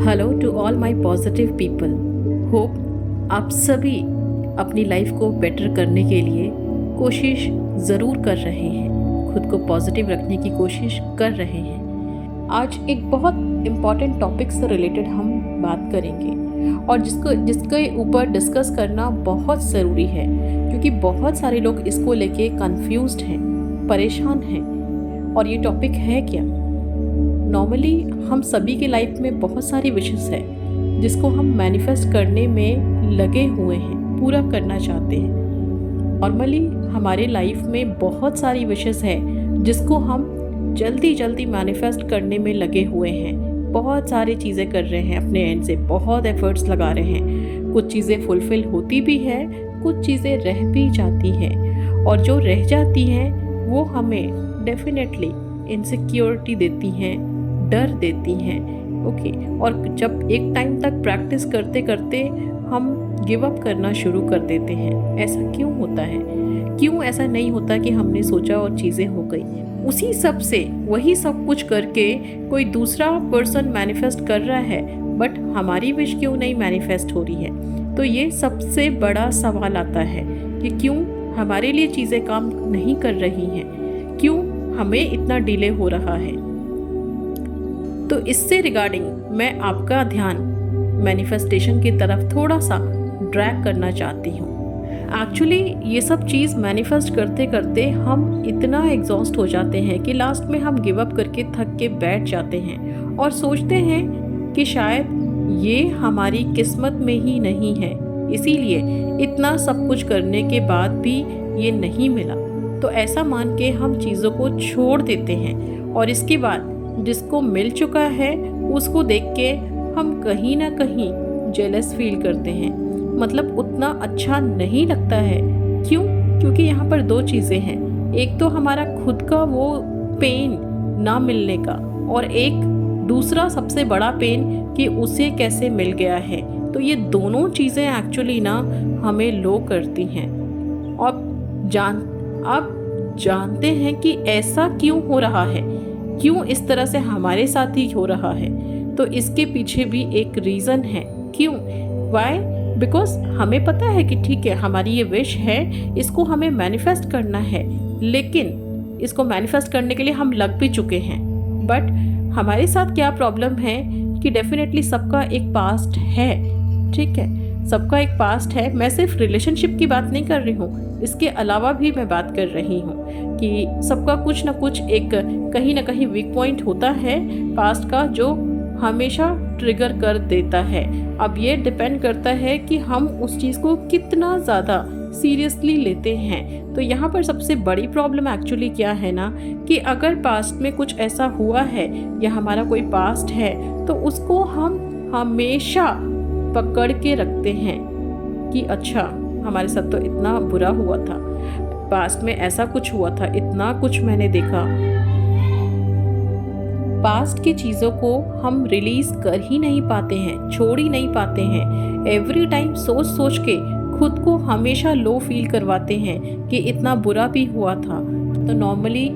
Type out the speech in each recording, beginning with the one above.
Hello to all my positive people. Hope आप सभी अपनी लाइफ को बेटर करने के लिए कोशिश ज़रूर कर रहे हैं, खुद को पॉजिटिव रखने की कोशिश कर रहे हैं। आज एक बहुत इम्पॉर्टेंट टॉपिक से रिलेटेड हम बात करेंगे और जिसके ऊपर डिस्कस करना बहुत ज़रूरी है, क्योंकि बहुत सारे लोग इसको लेके कंफ्यूज्ड हैं, परेशान हैं। और ये टॉपिक है क्या? नॉर्मली हम सभी के लाइफ में बहुत सारी विशेस है जिसको हम मैनिफेस्ट करने में लगे हुए हैं, पूरा करना चाहते हैं। नॉर्मली हमारे लाइफ में बहुत सारी विशेस है जिसको हम जल्दी जल्दी मैनिफेस्ट करने में लगे हुए हैं, बहुत सारी चीज़ें कर रहे हैं, अपने एंड से बहुत एफर्ट्स लगा रहे हैं। कुछ चीज़ें फुलफिल होती भी है, कुछ चीज़ें रह भी जाती हैं, और जो रह जाती हैं वो हमें डेफिनेटली इनसिक्योरिटी देती हैं, डर देती हैं। ओके, और जब एक टाइम तक प्रैक्टिस करते करते हम गिव अप करना शुरू कर देते हैं। ऐसा क्यों होता है? क्यों ऐसा नहीं होता कि हमने सोचा और चीज़ें हो गई? उसी सब से वही सब कुछ करके कोई दूसरा पर्सन मैनिफेस्ट कर रहा है, बट हमारी विश क्यों नहीं मैनिफेस्ट हो रही है? तो ये सबसे बड़ा सवाल आता है कि क्यों हमारे लिए चीज़ें काम नहीं कर रही हैं, क्यों हमें इतना डिले हो रहा है। तो इससे रिगार्डिंग मैं आपका ध्यान मैनिफेस्टेशन की तरफ थोड़ा सा ड्रैग करना चाहती हूँ। एक्चुअली ये सब चीज़ मैनिफेस्ट करते करते हम इतना एग्जॉस्ट हो जाते हैं कि लास्ट में हम गिव अप करके थक के बैठ जाते हैं और सोचते हैं कि शायद ये हमारी किस्मत में ही नहीं है, इसीलिए इतना सब कुछ करने के बाद भी ये नहीं मिला। तो ऐसा मान के हम चीज़ों को छोड़ देते हैं और इसके बाद जिसको मिल चुका है उसको देख के हम कहीं ना कहीं जेलस फील करते हैं, मतलब उतना अच्छा नहीं लगता है। क्यों? क्योंकि यहाँ पर दो चीज़ें हैं, एक तो हमारा खुद का वो पेन ना मिलने का, और एक दूसरा सबसे बड़ा पेन कि उसे कैसे मिल गया है। तो ये दोनों चीज़ें एक्चुअली ना हमें लो करती हैं। और आप जानते हैं कि ऐसा क्यों हो रहा है, क्यों इस तरह से हमारे साथ ही हो रहा है? तो इसके पीछे भी एक रीज़न है। क्यों? वाई? बिकॉज हमें पता है कि ठीक है, हमारी ये विश है, इसको हमें मैनिफेस्ट करना है, लेकिन इसको मैनिफेस्ट करने के लिए हम लग भी चुके हैं। बट हमारे साथ क्या प्रॉब्लम है कि डेफिनेटली सबका एक पास्ट है, ठीक है, सबका एक पास्ट है। मैं सिर्फ रिलेशनशिप की बात नहीं कर रही हूँ, इसके अलावा भी मैं बात कर रही हूँ कि सबका कुछ ना कुछ एक कहीं ना कहीं वीक पॉइंट होता है पास्ट का, जो हमेशा ट्रिगर कर देता है। अब ये डिपेंड करता है कि हम उस चीज़ को कितना ज़्यादा सीरियसली लेते हैं। तो यहाँ पर सबसे बड़ी प्रॉब्लम एक्चुअली क्या है ना, कि अगर पास्ट में कुछ ऐसा हुआ है या हमारा कोई पास्ट है, तो उसको हम हमेशा पकड़ के रखते हैं कि अच्छा हमारे साथ तो इतना बुरा हुआ था, पास्ट में ऐसा कुछ हुआ था, इतना कुछ मैंने देखा। पास्ट की चीज़ों को हम रिलीज कर ही नहीं पाते हैं, छोड़ ही नहीं पाते हैं। एवरी टाइम सोच सोच के खुद को हमेशा लो फील करवाते हैं कि इतना बुरा भी हुआ था। तो नॉर्मली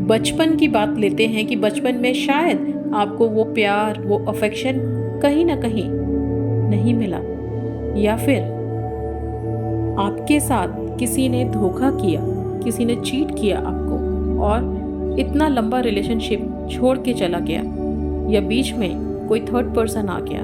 बचपन की बात लेते हैं कि बचपन में शायद आपको वो प्यार, वो अफेक्शन कहीं ना कहीं नहीं मिला, या फिर आपके साथ किसी ने धोखा किया, किसी ने चीट किया आपको और इतना लंबा रिलेशनशिप छोड़ के चला गया, या बीच में कोई थर्ड पर्सन आ गया।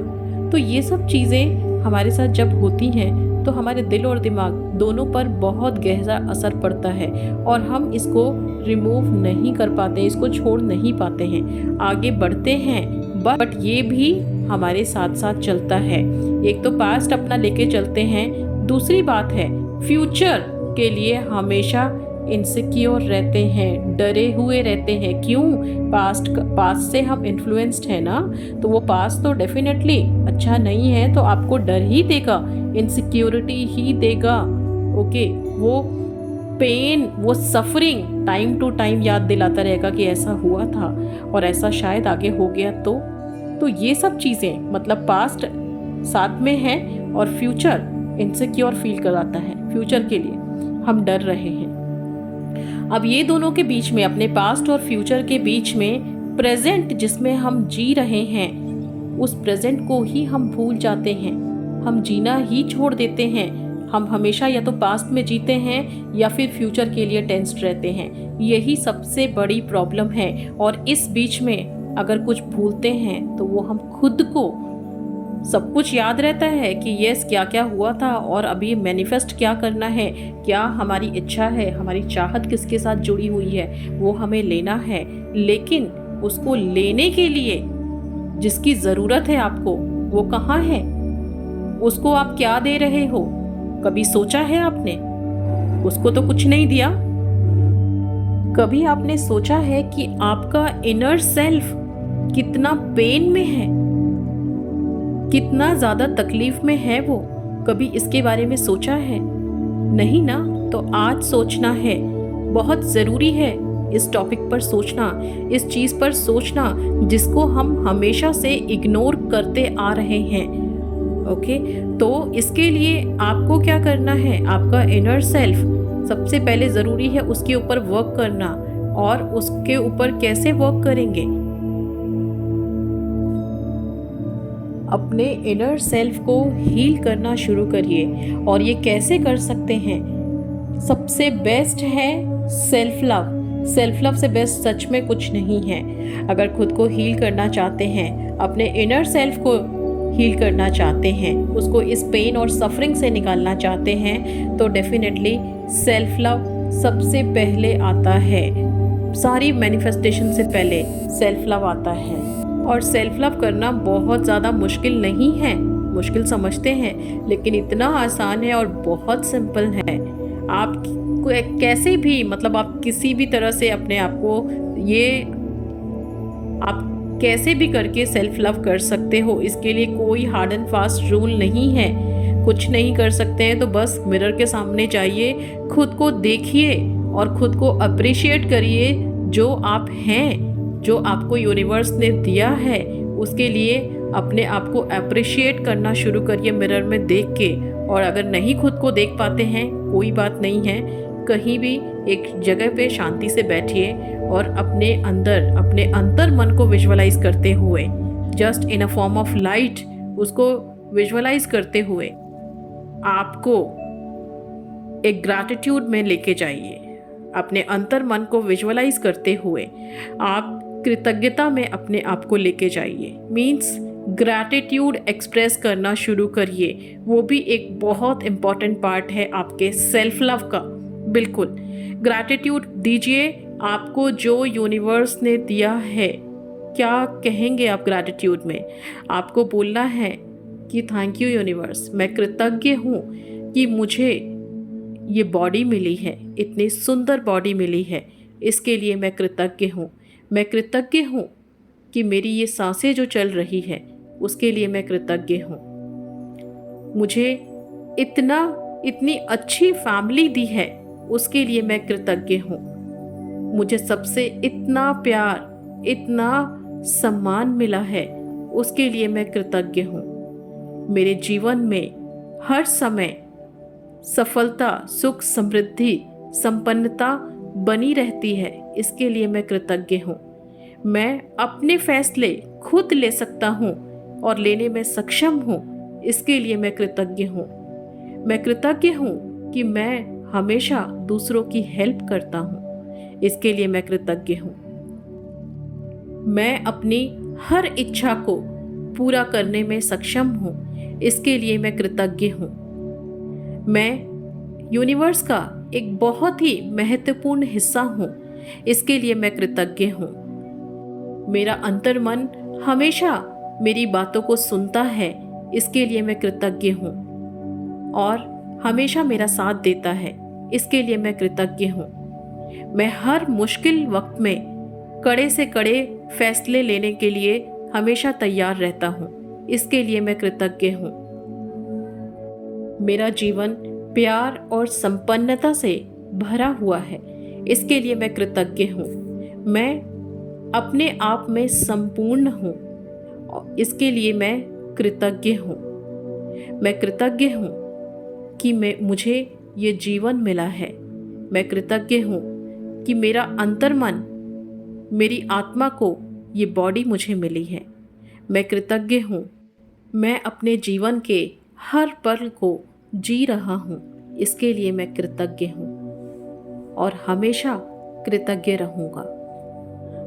तो ये सब चीज़ें हमारे साथ जब होती हैं तो हमारे दिल और दिमाग दोनों पर बहुत गहरा असर पड़ता है और हम इसको रिमूव नहीं कर पाते, इसको छोड़ नहीं पाते हैं, आगे बढ़ते हैं, बट ये भी हमारे साथ साथ चलता है। एक तो पास्ट अपना लेके चलते हैं, दूसरी बात है फ्यूचर के लिए हमेशा इनसिक्योर रहते हैं, डरे हुए रहते हैं। क्यों? पास्ट से हम इन्फ्लुएंस्ड है ना, तो वो पास्ट तो डेफिनेटली अच्छा नहीं है, तो आपको डर ही देगा, इनसिक्योरिटी ही देगा। ओके, वो पेन, वो सफरिंग टाइम टू टाइम याद दिलाता रहेगा कि ऐसा हुआ था और ऐसा शायद आगे हो गया। तो ये सब चीज़ें, मतलब पास्ट साथ में है और फ्यूचर इनसिक्योर फील कराता है, फ्यूचर के लिए हम डर रहे हैं। अब ये दोनों के बीच में, अपने पास्ट और फ्यूचर के बीच में प्रेजेंट जिसमें हम जी रहे हैं, उस प्रेजेंट को ही हम भूल जाते हैं, हम जीना ही छोड़ देते हैं। हम हमेशा या तो पास्ट में जीते हैं या फिर फ्यूचर के लिए टेंस्ड रहते हैं। यही सबसे बड़ी प्रॉब्लम है। और इस बीच में अगर कुछ भूलते हैं तो वो हम खुद को, सब कुछ याद रहता है कि यस क्या क्या हुआ था और अभी मैनिफेस्ट क्या करना है, क्या हमारी इच्छा है, हमारी चाहत किसके साथ जुड़ी हुई है, वो हमें लेना है। लेकिन उसको लेने के लिए जिसकी ज़रूरत है आपको, वो कहाँ है? उसको आप क्या दे रहे हो? कभी सोचा है आपने? उसको तो कुछ नहीं दिया। कभी आपने सोचा है कि आपका इनर सेल्फ कितना पेन में है, कितना ज़्यादा तकलीफ में है वो? कभी इसके बारे में सोचा है? नहीं ना? तो आज सोचना है, बहुत ज़रूरी है इस टॉपिक पर सोचना, इस चीज़ पर सोचना जिसको हम हमेशा से इग्नोर करते आ रहे हैं। ओके, तो इसके लिए आपको क्या करना है? आपका इनर सेल्फ सबसे पहले ज़रूरी है उसके ऊपर वर्क करना। और उसके ऊपर कैसे वर्क करेंगे? अपने इनर सेल्फ को हील करना शुरू करिए। और ये कैसे कर सकते हैं? सबसे बेस्ट है सेल्फ लव। सेल्फ लव से बेस्ट सच में कुछ नहीं है। अगर खुद को हील करना चाहते हैं, अपने इनर सेल्फ को हील करना चाहते हैं, उसको इस पेन और सफरिंग से निकालना चाहते हैं, तो डेफिनेटली सेल्फ लव सबसे पहले आता है। सारी मैनिफेस्टेशन से पहले सेल्फ लव आता है। और सेल्फ लव करना बहुत ज़्यादा मुश्किल नहीं है, मुश्किल समझते हैं लेकिन इतना आसान है और बहुत सिंपल है। आप कैसे भी, मतलब आप किसी भी तरह से अपने आप को, ये आप कैसे भी करके सेल्फ लव कर सकते हो। इसके लिए कोई हार्ड एंड फास्ट रूल नहीं है। कुछ नहीं कर सकते हैं तो बस मिरर के सामने जाइए, खुद को देखिए और खुद को अप्रिशिएट करिए जो आप हैं, जो आपको यूनिवर्स ने दिया है। उसके लिए अपने आप को अप्रिशिएट करना शुरू करिए मिरर में देख के। और अगर नहीं खुद को देख पाते हैं, कोई बात नहीं है, कहीं भी एक जगह पे शांति से बैठिए और अपने अंदर, अपने अंतर मन को विजुअलाइज करते हुए, just in a form of light, उसको विजुअलाइज करते हुए आपको एक ग्रैटिट्यूड में लेके जाइए। अपने अंतर मन को विजुअलाइज करते हुए आप कृतज्ञता में अपने आप को लेके जाइए। मीन्स ग्रैटिट्यूड एक्सप्रेस करना शुरू करिए। वो भी एक बहुत इम्पॉर्टेंट पार्ट है आपके सेल्फ लव का। बिल्कुल ग्रैटिट्यूड दीजिए आपको जो यूनिवर्स ने दिया है। क्या कहेंगे आप ग्रैटिट्यूड में? आपको बोलना है कि थैंक यू यूनिवर्स, मैं कृतज्ञ हूँ कि मुझे ये बॉडी मिली है, इतनी सुंदर बॉडी मिली है, इसके लिए मैं कृतज्ञ हूँ। मैं कृतज्ञ हूँ कि मेरी ये सांसें जो चल रही है उसके लिए मैं कृतज्ञ हूँ। मुझे इतनी अच्छी फैमिली दी है उसके लिए मैं कृतज्ञ हूँ। मुझे सबसे इतना प्यार, इतना सम्मान मिला है उसके लिए मैं कृतज्ञ हूँ। मेरे जीवन में हर समय सफलता, सुख, समृद्धि, संपन्नता बनी रहती है, इसके लिए मैं कृतज्ञ हूँ। मैं अपने फैसले खुद ले सकता हूँ और लेने में सक्षम हूँ, इसके लिए मैं कृतज्ञ हूँ। मैं कृतज्ञ हूँ कि मैं हमेशा दूसरों की हेल्प करता हूँ, इसके लिए मैं कृतज्ञ हूँ। मैं अपनी हर इच्छा को पूरा करने में सक्षम हूँ, इसके लिए मैं कृतज्ञ हूँ। मैं यूनिवर्स का एक बहुत ही महत्वपूर्ण हिस्सा हूँ, इसके लिए मैं कृतज्ञ हूँ। मेरा अंतर्मन हमेशा मेरी बातों को सुनता है, इसके लिए मैं कृतज्ञ हूँ। और हमेशा मेरा साथ देता है, इसके लिए मैं कृतज्ञ हूँ। मैं हर मुश्किल वक्त में कड़े से कड़े फैसले लेने के लिए हमेशा तैयार रहता हूँ, इसके लिए मैं कृतज्ञ हूँ। मेरा जीवन प्यार और संपन्नता से भरा हुआ है, इसके लिए मैं कृतज्ञ हूँ। मैं अपने आप में संपूर्ण हूँ, इसके लिए मैं कृतज्ञ हूँ। मैं कृतज्ञ हूँ कि मुझे ये जीवन मिला है। मैं कृतज्ञ हूँ कि मेरा अंतर्मन, मेरी आत्मा को ये बॉडी मुझे मिली है। मैं कृतज्ञ हूँ, मैं अपने जीवन के हर पल को जी रहा हूँ, इसके लिए मैं कृतज्ञ हूँ और हमेशा कृतज्ञ रहूँगा।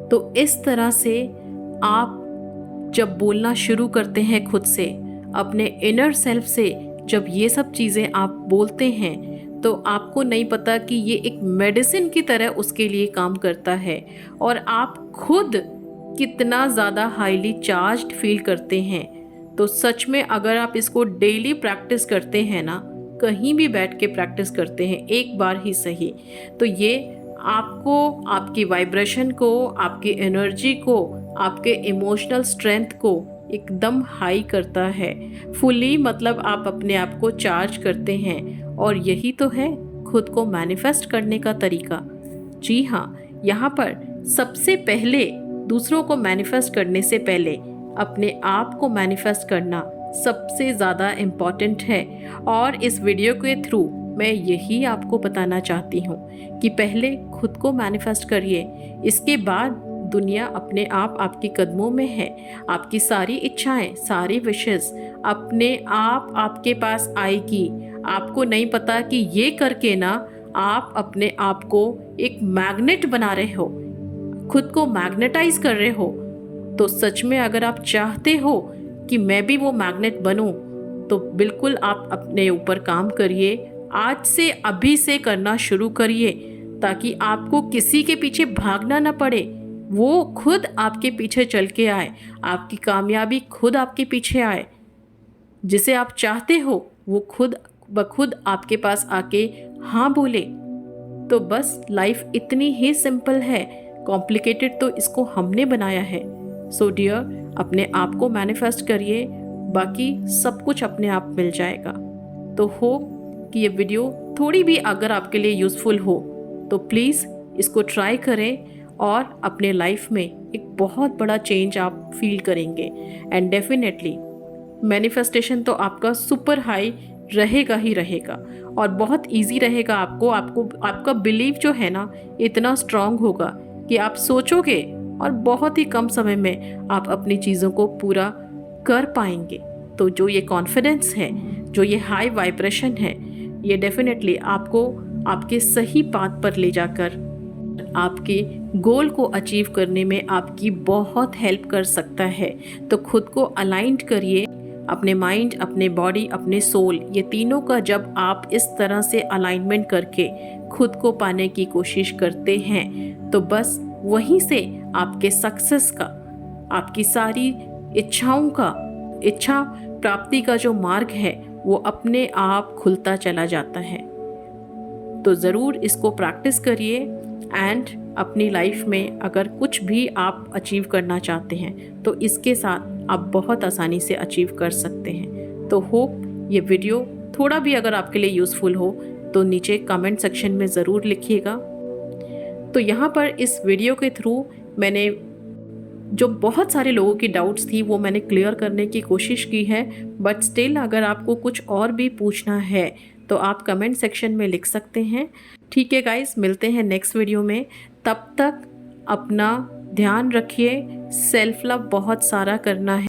तो इस तरह से आप जब बोलना शुरू करते हैं खुद से, अपने इनर सेल्फ से जब ये सब चीज़ें आप बोलते हैं, तो आपको नहीं पता कि ये एक मेडिसिन की तरह उसके लिए काम करता है और आप खुद कितना ज़्यादा हाईली चार्ज्ड फील करते हैं। तो सच में अगर आप इसको डेली प्रैक्टिस करते हैं ना, कहीं भी बैठ के प्रैक्टिस करते हैं एक बार ही सही, तो ये आपको, आपकी वाइब्रेशन को, आपकी एनर्जी को, आपके इमोशनल स्ट्रेंथ को एकदम हाई करता है। फुली मतलब आप अपने आप को चार्ज करते हैं और यही तो है खुद को मैनिफेस्ट करने का तरीका। जी हाँ, यहाँ पर सबसे पहले दूसरों को मैनिफेस्ट करने से पहले अपने आप को मैनिफेस्ट करना सबसे ज़्यादा इम्पॉर्टेंट है। और इस वीडियो के थ्रू मैं यही आपको बताना चाहती हूँ कि पहले खुद को मैनिफेस्ट करिए, इसके बाद दुनिया अपने आप आपके कदमों में है। आपकी सारी इच्छाएं, सारी विशेस अपने आप आपके पास आएगी। आपको नहीं पता कि ये करके ना आप अपने आप को एक मैग्नेट बना रहे हो, खुद को मैग्नेटाइज कर रहे हो। तो सच में अगर आप चाहते हो कि मैं भी वो मैग्नेट बनूं, तो बिल्कुल आप अपने ऊपर काम करिए। आज से, अभी से करना शुरू करिए, ताकि आपको किसी के पीछे भागना ना पड़े, वो खुद आपके पीछे चल के आए, आपकी कामयाबी खुद आपके पीछे आए। जिसे आप चाहते हो वो खुद ब खुद आपके पास आके हाँ बोले। तो बस लाइफ इतनी ही सिंपल है, कॉम्प्लिकेटेड तो इसको हमने बनाया है। सो डियर, अपने आप को मैनिफेस्ट करिए, बाकी सब कुछ अपने आप मिल जाएगा। तो होप कि ये वीडियो थोड़ी भी अगर आपके लिए यूज़फुल हो तो प्लीज़ इसको ट्राई करें और अपने लाइफ में एक बहुत बड़ा चेंज आप फील करेंगे। एंड डेफिनेटली मैनिफेस्टेशन तो आपका सुपर हाई रहेगा ही रहेगा और बहुत इजी रहेगा। आपका बिलीव जो है ना इतना स्ट्रांग होगा कि आप सोचोगे और बहुत ही कम समय में आप अपनी चीज़ों को पूरा कर पाएंगे। तो जो ये कॉन्फिडेंस है, जो ये हाई वाइब्रेशन है, ये डेफिनेटली आपको आपके सही पाथ पर ले जाकर आपके गोल को अचीव करने में आपकी बहुत हेल्प कर सकता है। तो खुद को अलाइंड करिए, अपने माइंड, अपने बॉडी, अपने सोल, ये तीनों का जब आप इस तरह से अलाइनमेंट करके खुद को पाने की कोशिश करते हैं, तो बस वहीं से आपके सक्सेस का, आपकी सारी इच्छा प्राप्ति का जो मार्ग है वो अपने आप खुलता चला जाता है। तो ज़रूर इसको प्रैक्टिस करिए एंड अपनी लाइफ में अगर कुछ भी आप अचीव करना चाहते हैं तो इसके साथ आप बहुत आसानी से अचीव कर सकते हैं। तो होप ये वीडियो थोड़ा भी अगर आपके लिए यूज़फुल हो तो नीचे कमेंट सेक्शन में ज़रूर लिखिएगा। तो यहाँ पर इस वीडियो के थ्रू मैंने जो बहुत सारे लोगों की डाउट्स थी वो मैंने क्लियर करने की कोशिश की है, बट स्टिल अगर आपको कुछ और भी पूछना है तो आप कमेंट सेक्शन में लिख सकते हैं। ठीक है गाइस, मिलते हैं नेक्स्ट वीडियो में। तब तक अपना ध्यान रखिए, सेल्फ लव बहुत सारा करना है।